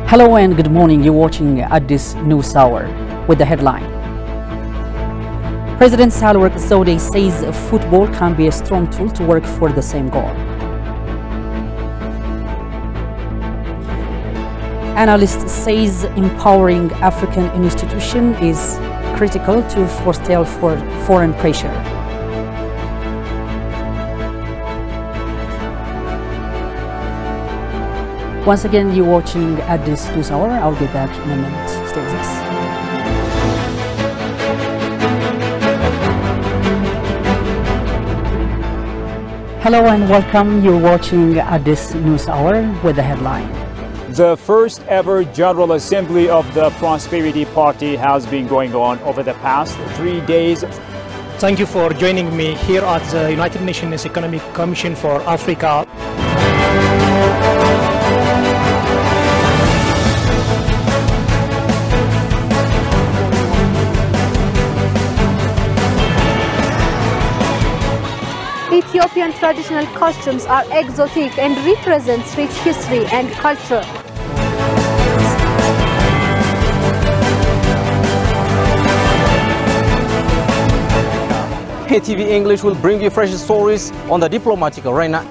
Hello and good morning. You're watching Addis News Hour with the headline. President Sahle-Work Zewde says football can be a strong tool to work for the same goal. Analyst says empowering African institution is critical to forestall foreign pressure. Once again, you're watching Addis News Hour. I'll be back in a minute. Stay with us. Hello and welcome. You're watching Addis News Hour with the headline. The first ever General Assembly of the Prosperity Party has been going on over the past 3 days. Thank you for joining me here at the United Nations Economic Commission for Africa. Ethiopian traditional costumes are exotic and represents rich history and culture. ATV English will bring you fresh stories on the diplomatic arena.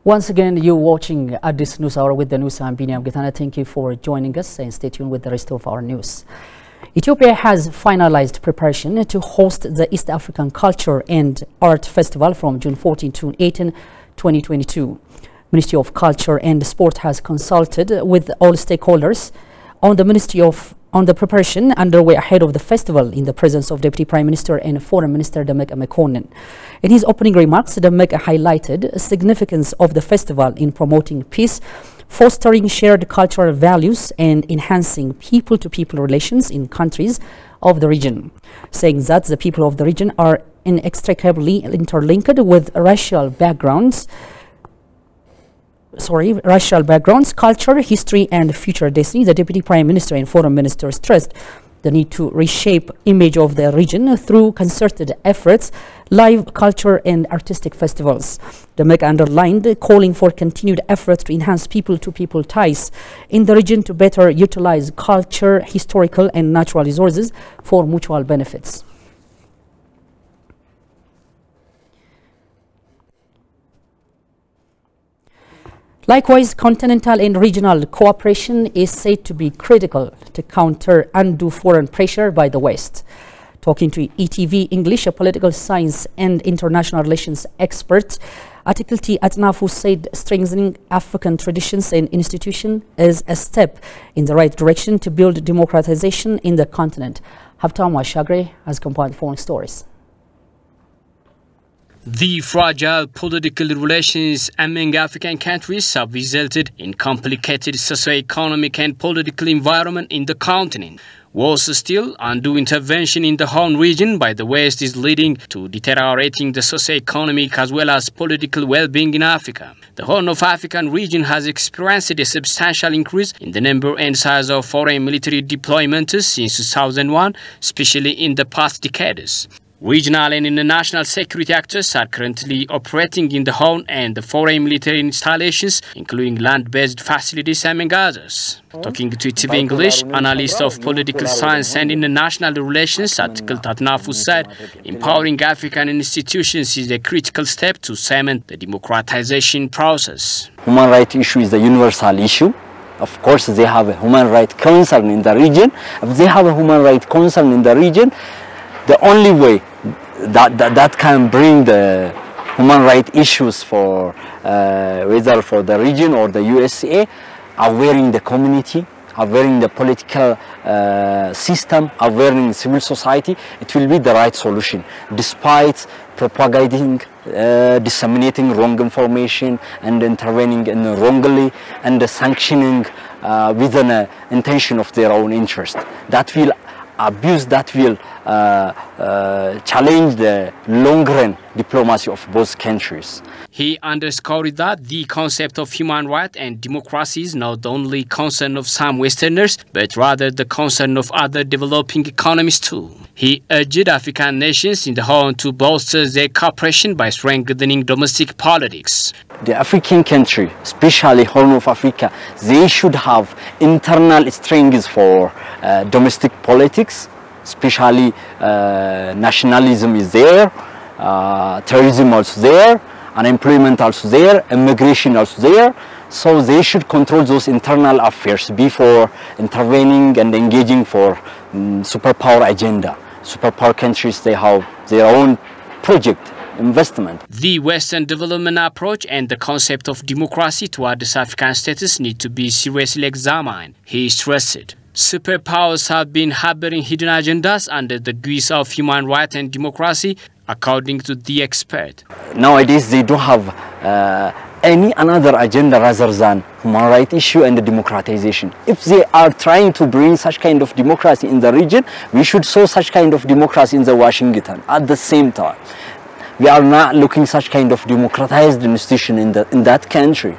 Once again, you're watching Addis News Hour with the news. I'm Binyam Gitana. Thank you for joining us and stay tuned with the rest of our news. Ethiopia has finalized preparation to host the East African Culture and Art Festival from June 14 to 18, 2022. Ministry of Culture and Sport has consulted with all stakeholders on the preparation underway ahead of the festival in the presence of Deputy Prime Minister and Foreign Minister Demeke Mekonnen. In his opening remarks, Demeke highlighted the significance of the festival in promoting peace, fostering shared cultural values and enhancing people-to-people relations in countries of the region, saying that the people of the region are inextricably interlinked with racial backgrounds, culture, history and future destiny. The Deputy Prime Minister and Foreign Minister stressed the need to reshape image of the region through concerted efforts, live culture and artistic festivals. Demeke underlined calling for continued efforts to enhance people-to-people ties in the region to better utilize culture, historical and natural resources for mutual benefits. Likewise, continental and regional cooperation is said to be critical to counter undue foreign pressure by the West. Talking to ETV English, a political science and international relations expert, Atikilti Atnafu said strengthening African traditions and institutions is a step in the right direction to build democratization in the continent. Haftam Washagre has compiled foreign stories. The fragile political relations among African countries have resulted in complicated socio-economic and political environment in the continent. Worse still, undue intervention in the Horn region by the West is leading to deteriorating the socio-economic as well as political well-being in Africa. The Horn of African region has experienced a substantial increase in the number and size of foreign military deployments since 2001, especially in the past decades. Regional and international security actors are currently operating in the Horn and the foreign military installations, including land-based facilities among others. Talking to ETV English, analyst of political science and international relations Atikilti Atnafu said, empowering African institutions is a critical step to cement the democratization process. Human rights issue is a universal issue. Of course, they have a human rights concern in the region. If they have a human rights concern in the region, the only way that can bring the human rights issues for whether for the region or the USA, awareing the community, awareing the political system, awareing civil society, it will be the right solution. Despite propagating, disseminating wrong information and intervening in wrongly and sanctioning with an intention of their own interest, that will abuse, that will challenge the long-run diplomacy of both countries. He underscored that the concept of human rights and democracy is not only concern of some Westerners, but rather the concern of other developing economies too. He urged African nations in the Horn to bolster their cooperation by strengthening domestic politics. The African country, especially Horn of Africa, they should have internal strengths for domestic politics, especially nationalism is there, terrorism also there, unemployment also there, immigration also there. So they should control those internal affairs before intervening and engaging for superpower agenda. Superpower countries, they have their own project investment. The Western development approach and the concept of democracy toward the African status need to be seriously examined, he stressed. Superpowers have been harboring hidden agendas under the guise of human rights and democracy, according to the expert. Nowadays, they don't have any another agenda rather than human rights issue and the democratization. If they are trying to bring such kind of democracy in the region, we should show such kind of democracy in the Washington at the same time. We are not looking such kind of democratized institution in that country.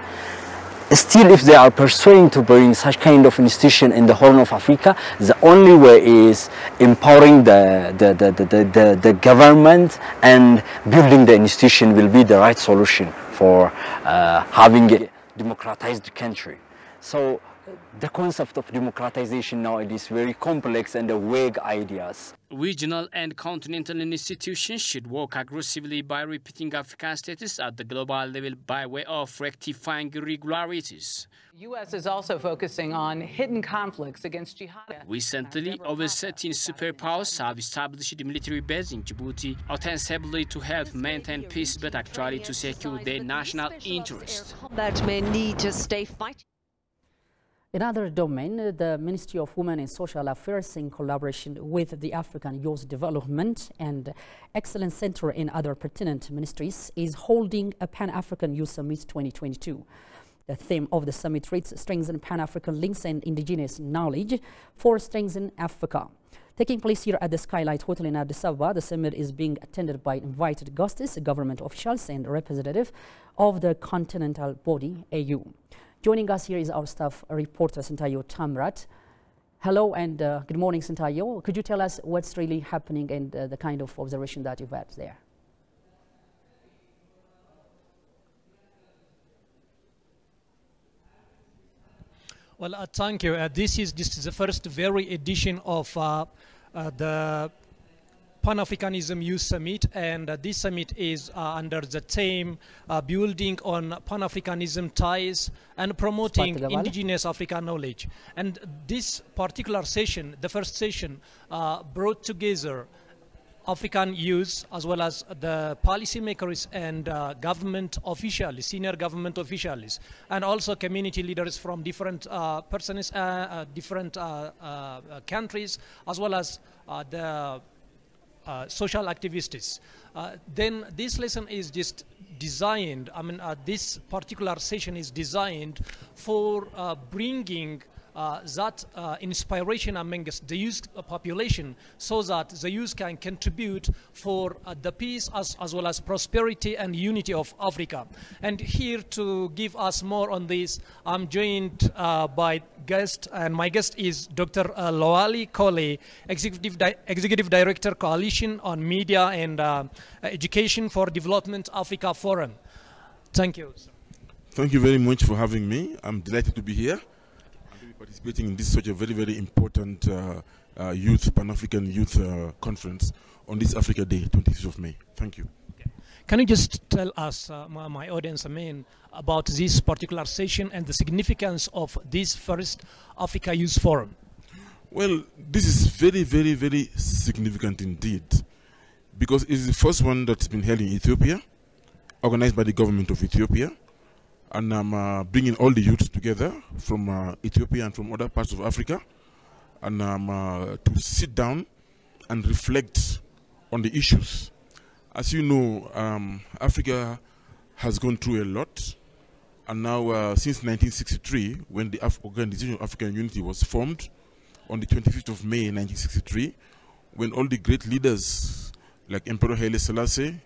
Still, if they are pursuing to bring such kind of institution in the Horn of Africa, the only way is empowering the government, and building the institution will be the right solution for having a democratized country. So the concept of democratization nowadays is very complex and vague ideas. Regional and continental institutions should work aggressively by repeating African status at the global level by way of rectifying irregularities. The U.S. is also focusing on hidden conflicts against jihad. Recently, over 13 superpowers have established military bases in Djibouti, ostensibly to help maintain peace, but actually to secure their national interests. That may need to stay fighting. In another domain, the Ministry of Women and Social Affairs, in collaboration with the African Youth Development and Excellence Center and other pertinent ministries, is holding a Pan-African Youth Summit 2022. The theme of the summit reads Strengthen Pan-African Links and Indigenous Knowledge for Strengthen Africa. Taking place here at the Skylight Hotel in Addis Ababa, the summit is being attended by invited guests, government officials and representatives of the continental body, AU. Joining us here is our staff reporter, Sintayo Tamrat. Hello and good morning, Sintayo. Could you tell us what's really happening and the kind of observation that you've had there? Well, thank you. This is the first very edition of the Pan-Africanism Youth Summit, and this summit is under the theme building on Pan-Africanism ties and promoting indigenous African knowledge. And this particular session, the first session, brought together African youth as well as the policymakers and government officials, senior government officials, and also community leaders from different persons, different countries, as well as the social activists. Then this lesson is just designed, this particular session is designed for bringing that inspiration amongst the youth population, so that the youth can contribute for the peace as well as prosperity and unity of Africa. And here to give us more on this, I'm joined by guest, and my guest is Dr. Loali Kole, Executive Director, Coalition on Media and Education for Development Africa Forum. Thank you, sir. Thank you very much for having me. I'm delighted to be here. Participating in this such a very, very important Pan-African Youth Conference on this Africa Day, 26th of May. Thank you. Okay. Can you just tell us, my audience, about this particular session and the significance of this first Africa Youth Forum? Well, this is very, very, very significant indeed, because it's the first one that's been held in Ethiopia, organized by the government of Ethiopia. And I'm bringing all the youths together from Ethiopia and from other parts of Africa, and to sit down and reflect on the issues. As you know, Africa has gone through a lot, and now since 1963, when the Organization of African Unity was formed on the 25th of May 1963, when all the great leaders like Emperor Haile Selassie,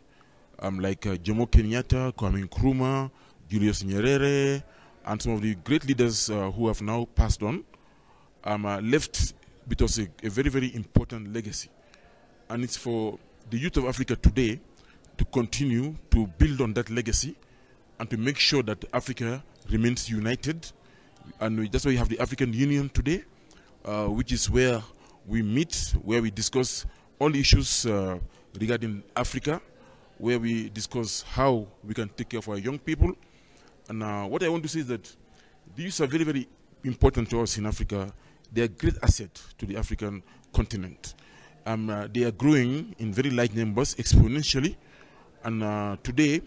like Jomo Kenyatta, Kwame Nkrumah, Julius Nyerere, and some of the great leaders who have now passed on, left with us a very, very important legacy. And it's for the youth of Africa today to continue to build on that legacy and to make sure that Africa remains united. And that's why we have the African Union today, which is where we meet, where we discuss all issues regarding Africa, where we discuss how we can take care of our young people. And what I want to say is that these are very, very important to us in Africa. They are a great asset to the African continent. They are growing in very large numbers, exponentially. And today,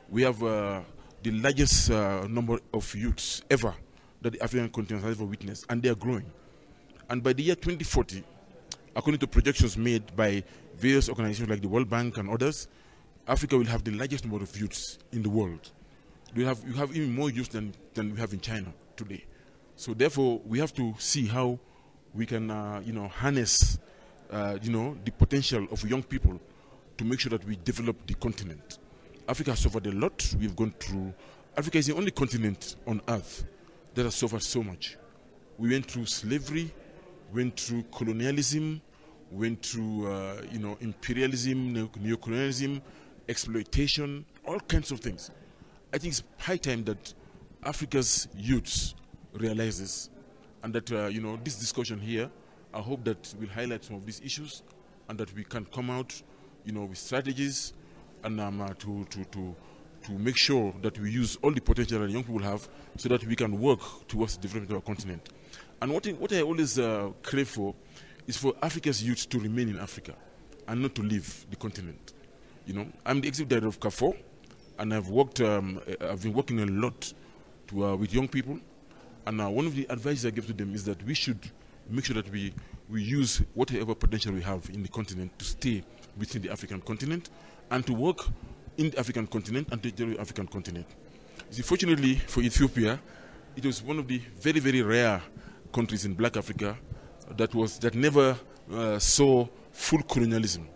we have the largest number of youths ever that the African continent has ever witnessed, and they are growing. And by the year 2040, according to projections made by various organizations like the World Bank and others, Africa will have the largest number of youths in the world. You have even more youth than we have in China today. So therefore, we have to see how we can, harness, the potential of young people to make sure that we develop the continent. Africa has suffered a lot. We've gone through. Africa is the only continent on earth that has suffered so much. We went through slavery, went through colonialism, went through, imperialism, neocolonialism, exploitation, all kinds of things. I think it's high time that Africa's youths realize this, and that this discussion here, I hope that will highlight some of these issues, and that we can come out, with strategies, and to make sure that we use all the potential that young people have, so that we can work towards the development of our continent. And what I always crave for is for Africa's youth to remain in Africa and not to leave the continent. I'm the executive director of CAFO, and I've been working a lot with young people. And one of the advices I give to them is that we should make sure that we use whatever potential we have in the continent to stay within the African continent and to work in the African continent and to the African continent. See, fortunately for Ethiopia, it was one of the very, very rare countries in Black Africa that never saw full colonialism.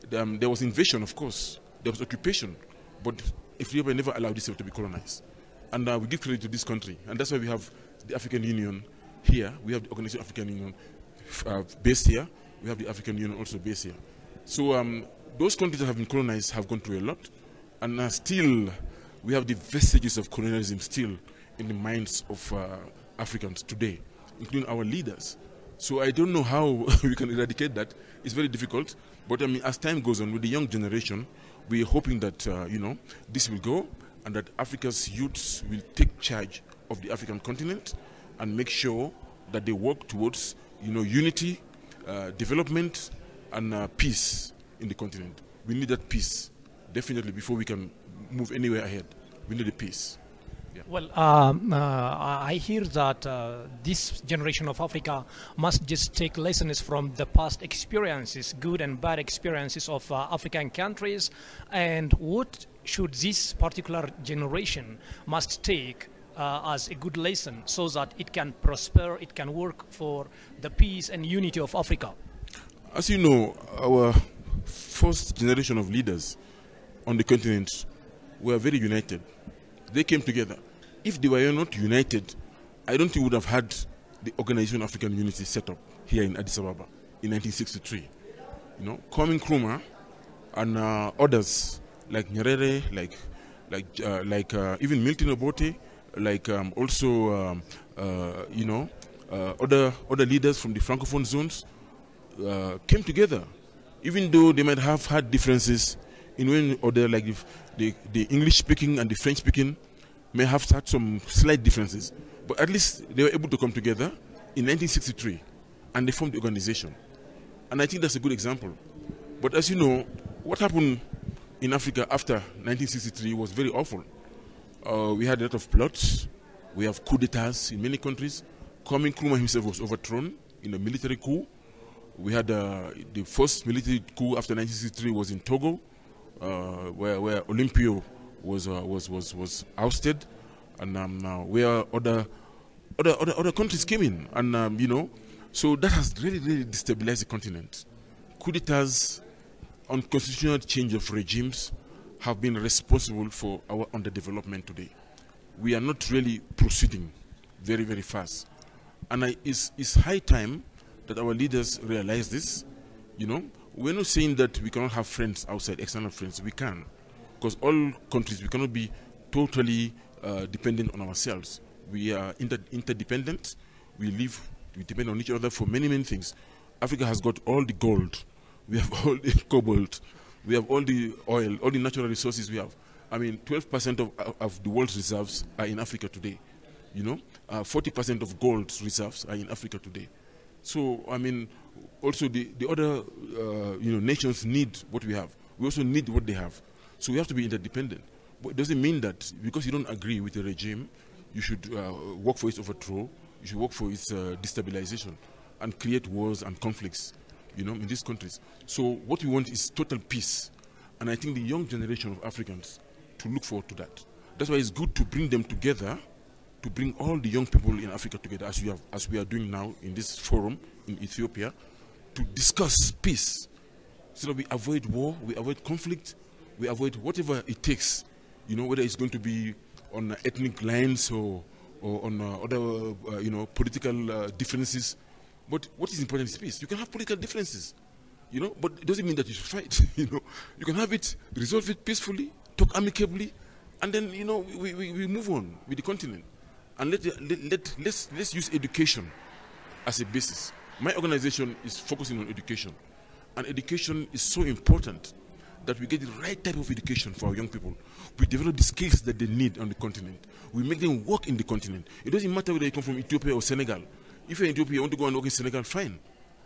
There was invasion, of course. There was occupation, but Ethiopia never allowed itself to be colonized. And we give credit to this country, and that's why we have the African Union here. We have the Organization of African Union based here. We have the African Union also based here. So those countries that have been colonized have gone through a lot, and still we have the vestiges of colonialism still in the minds of Africans today, including our leaders. So I don't know how we can eradicate that. It's very difficult, but as time goes on with the young generation, we're hoping that this will go, and that Africa's youths will take charge of the African continent and make sure that they work towards unity, development, and peace in the continent. We need that peace, definitely, before we can move anywhere ahead. We need a peace. Yeah. Well, I hear that this generation of Africa must just take lessons from the past experiences, good and bad experiences of African countries, and what should this particular generation must take as a good lesson so that it can prosper, it can work for the peace and unity of Africa? As you know, our first generation of leaders on the continent were very united. They came together. If they were not united, I don't think we would have had the Organization of African Unity set up here in Addis Ababa in 1963. Kwame Nkrumah and others like Nyerere, like even Milton Obote, like other leaders from the Francophone zones came together, even though they might have had differences in one or the, like the English-speaking and the French-speaking may have had some slight differences, but at least they were able to come together in 1963, and they formed the organization. And I think that's a good example. But as you know, what happened in Africa after 1963 was very awful. We had a lot of plots. We have coup d'etats in many countries. Kwame Nkrumah himself was overthrown in a military coup. We had the first military coup after 1963 was in Togo, where Olympio was ousted, and where other countries came in, and so that has really destabilized the continent coup d'etats, unconstitutional change of regimes have been responsible for our underdevelopment today. We are not really proceeding very, very fast. And it's high time that our leaders realize this. You know, we're not saying that we cannot have friends outside, external friends. We can. Because all countries, we cannot be totally dependent on ourselves. We are interdependent. We depend on each other for many, many things. Africa has got all the gold. We have all the cobalt. We have all the oil, all the natural resources we have. I mean, 12% of the world's reserves are in Africa today. You know, 40% of gold reserves are in Africa today. So, I mean, also the other nations need what we have. We also need what they have. So we have to be interdependent. But it doesn't mean that because you don't agree with the regime, you should work for its overthrow. You should work for its destabilization and create wars and conflicts, you know, in these countries. So what we want is total peace. And I think the young generation of Africans to look forward to that. That's why it's good to bring them together, to bring all the young people in Africa together, as we are doing now in this forum in Ethiopia, to discuss peace. So that we avoid war, we avoid conflict, we avoid whatever it takes, you know, whether it's going to be on ethnic lines or on other, political differences. But what is important is peace. You can have political differences, you know, but it doesn't mean that you should fight, you know. You can have it, resolve it peacefully, talk amicably, and then, you know, we move on with the continent. And let's use education as a basis. My organization is focusing on education. And education is so important that we get the right type of education for our young people. We develop the skills that they need on the continent. We make them work in the continent. It doesn't matter whether you come from Ethiopia or Senegal. If you're in Ethiopia, you want to go and work in Senegal, fine.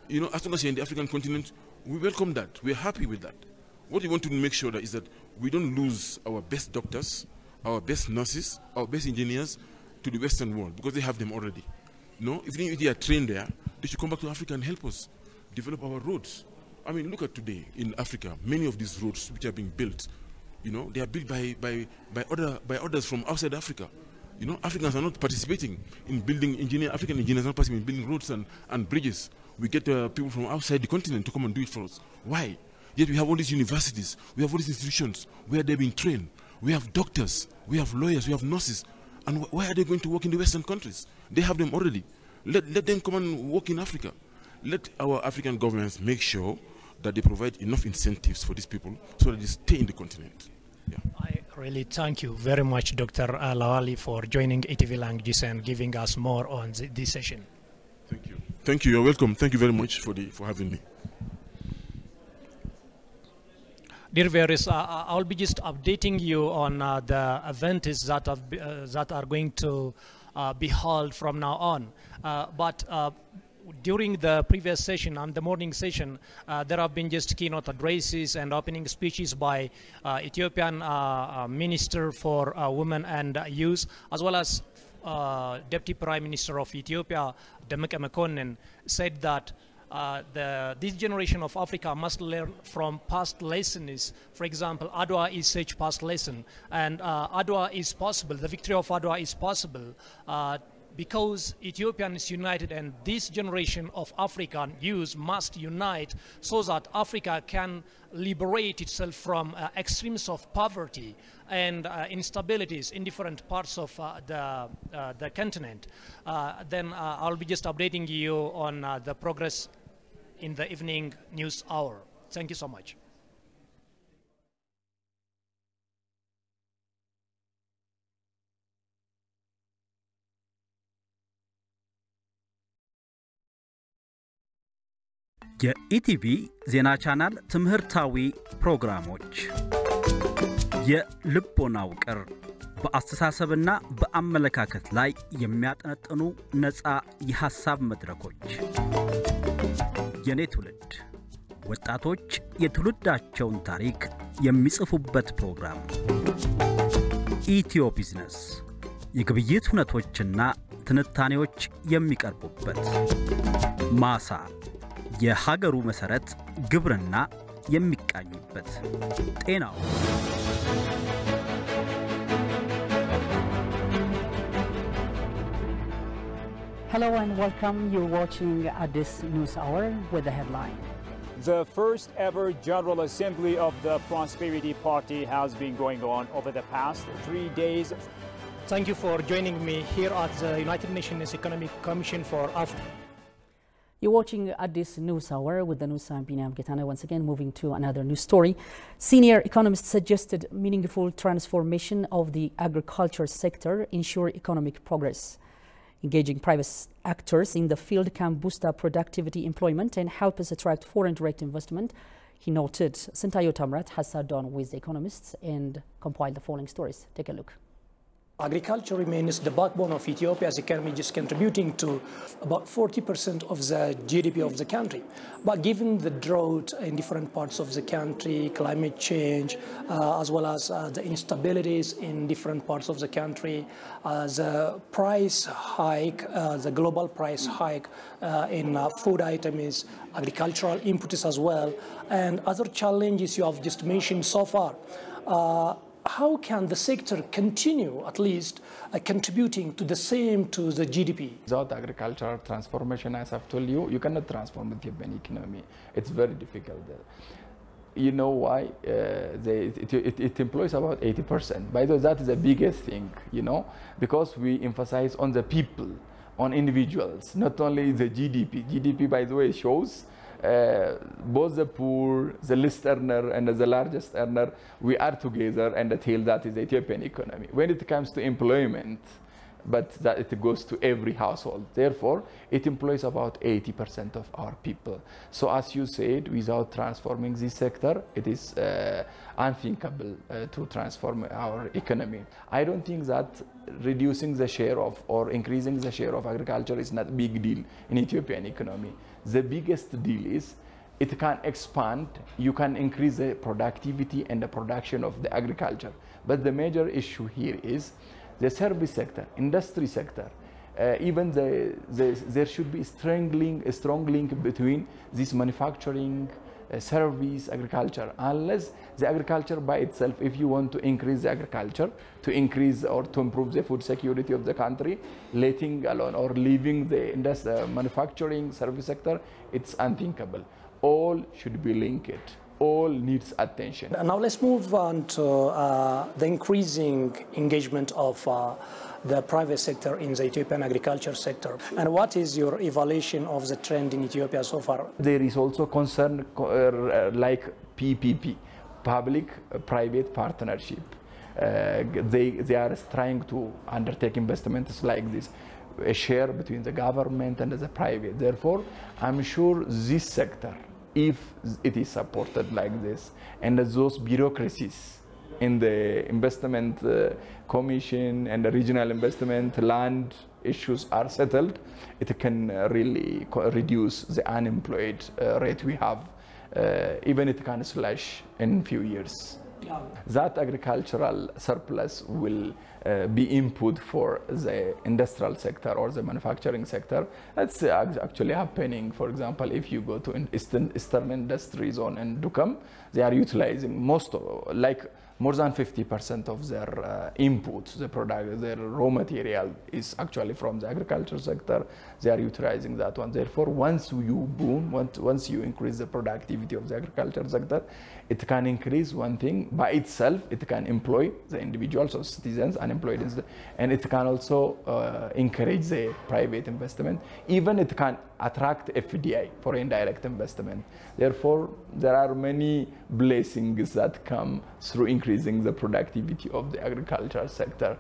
You know, as long as you're in the African continent, we welcome that. We're happy with that. What we want to make sure that is that we don't lose our best doctors, our best nurses, our best engineers to the Western world, because they have them already. No, if they are trained there, they should come back to Africa and help us develop our roads. I mean, look at today in Africa, many of these roads which are being built, you know, they are built by others from outside Africa. You know, Africans are not participating in building African engineers are not participating in building roads and bridges. We get people from outside the continent to come and do it for us. Why? Yet we have all these universities, we have all these institutions where they're being trained. We have doctors, we have lawyers, we have nurses. And why are they going to work in the Western countries? They have them already. Let them come and work in Africa. Let our African governments make sure that they provide enough incentives for these people so that they stay in the continent. Yeah. I really thank you very much, Dr. Lawali, for joining ETV Languages and giving us more on this session. Thank you. Thank you. You're welcome. Thank you very much for having me. Dear viewers, I'll be just updating you on the events that are going to be held from now on. But during the previous session, on the morning session, there have been just keynote addresses and opening speeches by Ethiopian Minister for Women and Youth, as well as Deputy Prime Minister of Ethiopia, Demeke Mekonnen, said that this generation of Africa must learn from past lessons. For example, Adwa is such past lesson, and Adwa is possible. The victory of Adwa is possible because Ethiopian is united, and this generation of African youth must unite so that Africa can liberate itself from extremes of poverty and instabilities in different parts of the continent. Then I'll be just updating you on the progress in the evening news hour. Thank you so much. የኢቲቪ ዜና ቻናል ትምህርታዊ ፕሮግራሞች የልቦና ውቅር በአስተሳሰብና በአመለካከት ላይ የሚያጠነጥኑ ነፃ የሐሳብ መድረኮች የኔ ትውልድ ወጣቶች የትውልዳቸውን ታሪክ የሚጽፉበት ፕሮግራም ኢትዮ ቢዝነስ የግብይት ሁነቶችና ትንታኔዎች የሚቀርቡበት ማሳ የሀገሩ መሰረት ግብርና የሚቃኝበት ጤናው Hello and welcome. You're watching Addis News Hour with the headline. The first ever General Assembly of the Prosperity Party has been going on over the past 3 days. Thank you for joining me here at the United Nations Economic Commission for Africa. You're watching at this news hour with the news. I'm Binyam Getana. Once again, moving to another news story. Senior economists suggested meaningful transformation of the agriculture sector ensure economic progress. Engaging private actors in the field can boost up productivity, employment, and help us attract foreign direct investment, he noted. Sintayo Tamrat has sat down with the economists and compiled the following stories. Take a look. Agriculture remains the backbone of Ethiopia's economy, just contributing to about 40% of the GDP of the country. But given the drought in different parts of the country, climate change, as well as the instabilities in different parts of the country, the price hike, the global price hike in food items, agricultural inputs as well, and other challenges you have just mentioned so far, how can the sector continue at least contributing to the GDP? Without agricultural transformation, as I've told you, you cannot transform the Ethiopian economy. It's very difficult. You know why? It employs about 80%. By the way, that is the biggest thing, you know, because we emphasize on the people, on individuals, not only the GDP. GDP, by the way, shows both the poor, the least earner, and the largest earner, we are together, and until that is the Ethiopian economy. When it comes to employment, but that it goes to every household. Therefore, it employs about 80% of our people. So as you said, without transforming this sector, it is unthinkable to transform our economy. I don't think that reducing the share of or increasing the share of agriculture is not a big deal in Ethiopian economy. The biggest deal is it can expand, you can increase the productivity and the production of the agriculture. But the major issue here is the service sector, industry sector. Even there should be a strong link between this manufacturing, service, agriculture. Unless the agriculture by itself, if you want to increase the agriculture, to increase or to improve the food security of the country, letting alone or leaving the manufacturing service sector, it's unthinkable. All should be linked. All needs attention. Now let's move on to the increasing engagement of the private sector in the Ethiopian agriculture sector. And what is your evaluation of the trend in Ethiopia so far? There is also concern like PPP, public-private partnership. They are trying to undertake investments like this, a share between the government and the private. Therefore, I'm sure this sector, if it is supported like this, and those bureaucracies in the investment commission and the regional investment land issues are settled, it can really reduce the unemployed rate we have. Even it can slash in few years. That agricultural surplus will be input for the industrial sector or the manufacturing sector. That's actually happening. For example, if you go to Eastern Industry Zone in Dukam, they are utilizing more than 50% of their inputs, their raw material is actually from the agriculture sector. They are utilizing that one. Therefore, once you boom, once you increase the productivity of the agriculture sector, it can increase one thing by itself. It can employ the individuals or citizens unemployed, and it can also encourage the private investment. Even it can attract FDI, foreign direct investment. Therefore, there are many blessings that come through increasing the productivity of the agricultural sector.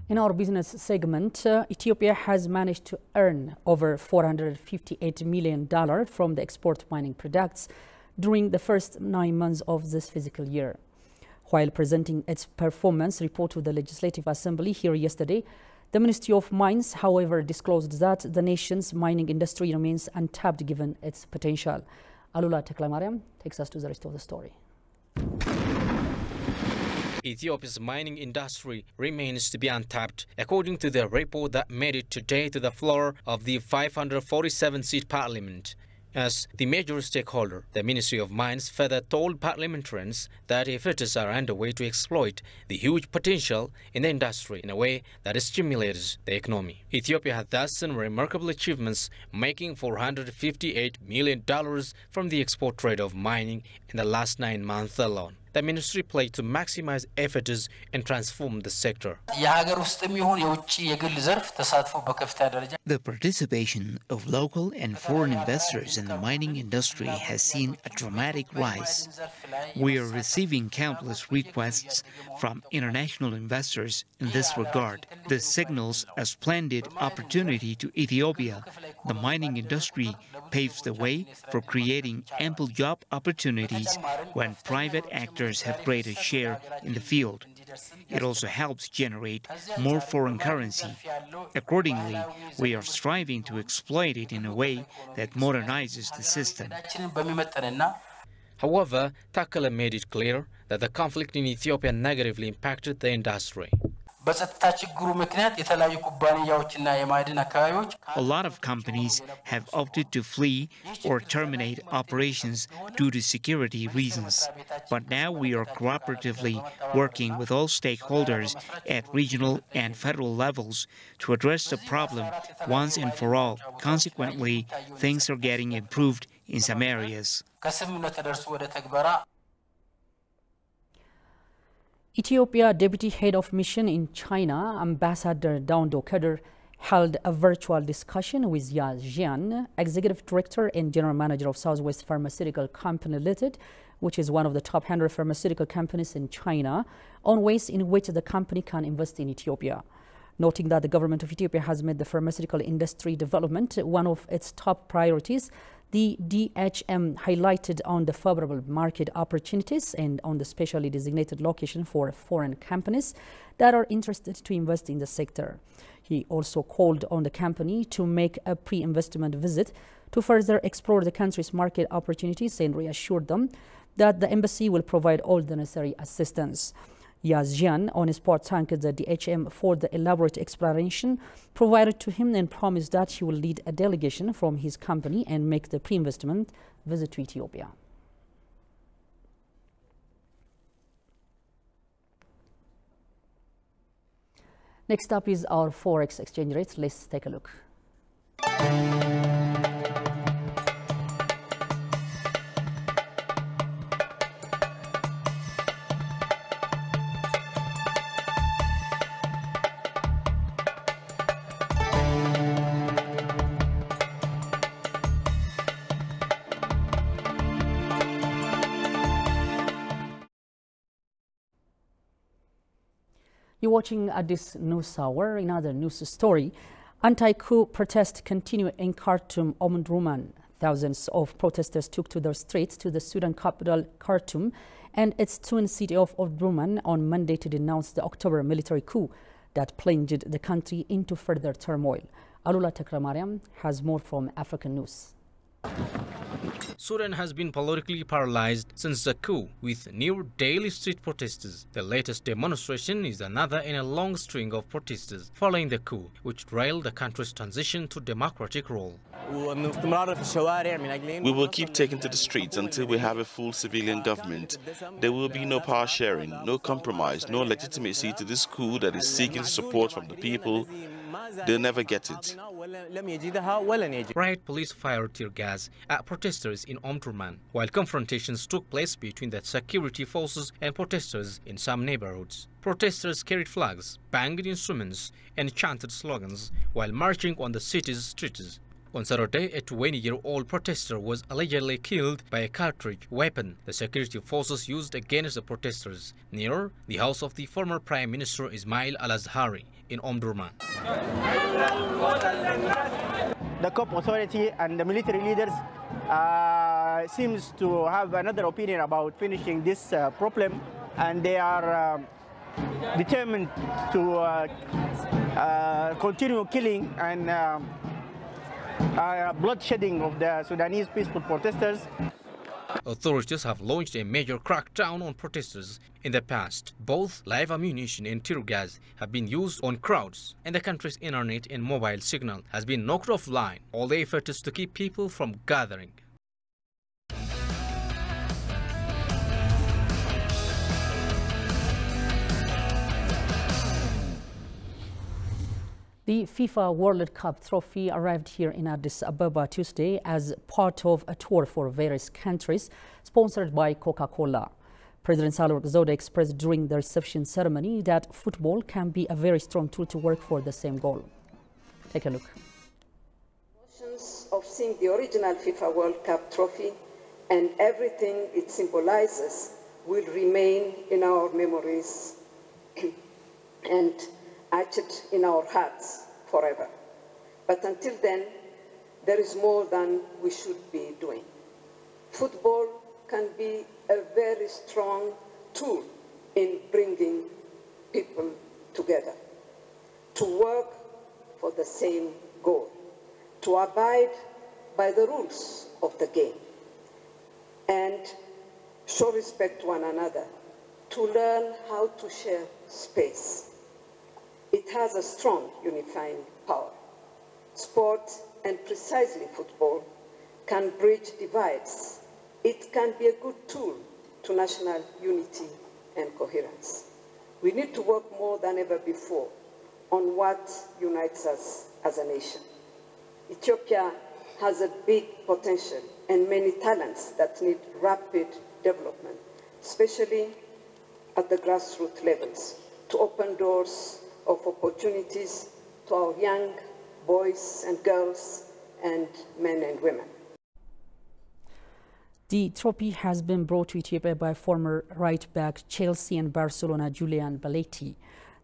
In our business segment, Ethiopia has managed to earn over $458 million from the export mining products during the first 9 months of this fiscal year. While presenting its performance report to the Legislative Assembly here yesterday, the Ministry of Mines, however, disclosed that the nation's mining industry remains untapped given its potential. Alula Teklamariam takes us to the rest of the story. Ethiopia's mining industry remains to be untapped, according to the report that made it today to the floor of the 547-seat parliament. As the major stakeholder, the Ministry of Mines further told parliamentarians that efforts are underway to exploit the huge potential in the industry in a way that stimulates the economy. Ethiopia has thus some remarkable achievements, making $458 million from the export trade of mining in the last 9 months alone. The ministry pledged to maximize efforts and transform the sector. The participation of local and foreign investors in the mining industry has seen a dramatic rise. We are receiving countless requests from international investors in this regard. This signals a splendid opportunity to Ethiopia. The mining industry paves the way for creating ample job opportunities when private actors have greater share in the field. It also helps generate more foreign currency. Accordingly, we are striving to exploit it in a way that modernizes the system. However, Takala made it clear that the conflict in Ethiopia negatively impacted the industry. A lot of companies have opted to flee or terminate operations due to security reasons. But now we are cooperatively working with all stakeholders at regional and federal levels to address the problem once and for all. Consequently, things are getting improved in some areas. Ethiopia Deputy Head of Mission in China, Ambassador Daundo Kader, held a virtual discussion with Ya Jian, Executive Director and General Manager of Southwest Pharmaceutical Company Limited, which is one of the top 100 pharmaceutical companies in China, on ways in which the company can invest in Ethiopia. Noting that the government of Ethiopia has made the pharmaceutical industry development one of its top priorities, the DHM highlighted on the favorable market opportunities and on the specially designated location for foreign companies that are interested to invest in the sector. He also called on the company to make a pre-investment visit to further explore the country's market opportunities and reassured them that the embassy will provide all the necessary assistance. Ya Jian, on his part, thanked the DHM for the elaborate explanation provided to him and promised that he will lead a delegation from his company and make the pre-investment visit to Ethiopia. Next up is our Forex exchange rate. Let's take a look. You're watching Addis News Hour. Another news story. Anti-coup protests continue in Khartoum, Omdurman. Thousands of protesters took to the streets to the Sudan capital, Khartoum, and its twin city of Omdurman on Monday to denounce the October military coup that plunged the country into further turmoil. Alula Takramariam has more from African News. Sudan has been politically paralyzed since the coup, with new daily street protests. The latest demonstration is another in a long string of protests following the coup, which derailed the country's transition to democratic rule. We will keep taking to the streets until we have a full civilian government. There will be no power sharing, no compromise, no legitimacy to this coup that is seeking support from the people. They'll never get it. Riot police fired tear gas at protesters in Omdurman, while confrontations took place between the security forces and protesters in some neighborhoods. Protesters carried flags, banged instruments, and chanted slogans while marching on the city's streets. On Saturday, a 20-year-old protester was allegedly killed by a cartridge weapon the security forces used against the protesters near the house of the former Prime Minister Ismail Al-Azhari in Omdurman. The COP authority and the military leaders seems to have another opinion about finishing this problem, and they are determined to continue killing and bloodshedding of the Sudanese peaceful protesters. Authorities have launched a major crackdown on protesters in the past. Both live ammunition and tear gas have been used on crowds, and the country's internet and mobile signal has been knocked offline. All the efforts to keep people from gathering. The FIFA World Cup trophy arrived here in Addis Ababa Tuesday as part of a tour for various countries sponsored by Coca-Cola. President Sahle-Work Zewde expressed during the reception ceremony that football can be a very strong tool to work for the same goal. Take a look. Of seeing the original FIFA World Cup trophy and everything it symbolizes will remain in our memories and etched in our hearts forever. But until then, there is more than we should be doing. Football can be a very strong tool in bringing people together, to work for the same goal, to abide by the rules of the game, and show respect to one another, to learn how to share space. It has a strong unifying power. Sport, and precisely football, can bridge divides. It can be a good tool to national unity and coherence. We need to work more than ever before on what unites us as a nation. Ethiopia has a big potential and many talents that need rapid development, especially at the grassroots levels, to open doors of opportunities to our young boys and girls and men and women. The trophy has been brought to Ethiopia by former right-back Chelsea and Barcelona Julian Baleti.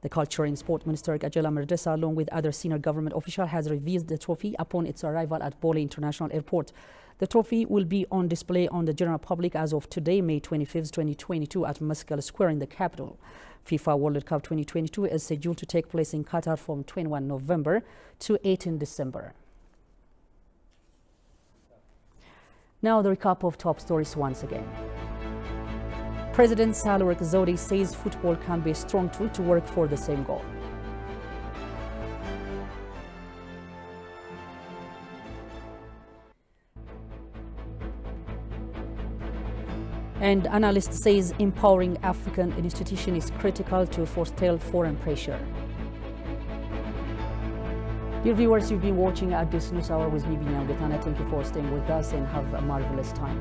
The Culture and Sport Minister Qajeela Mardessa, along with other senior government officials, has revealed the trophy upon its arrival at Bole International Airport. The trophy will be on display on the general public as of today, May 25, 2022, at Meskel Square in the capital. FIFA World Cup 2022 is scheduled to take place in Qatar from 21 November to 18 December. Now the recap of top stories once again. President Sahle-Work Zewde says football can be a strong tool to work for the same goal. And analyst says empowering African institutions is critical to forestall foreign pressure. Dear viewers, you've been watching Addis News Hour with me, Binyam Getana. Thank you for staying with us and have a marvelous time.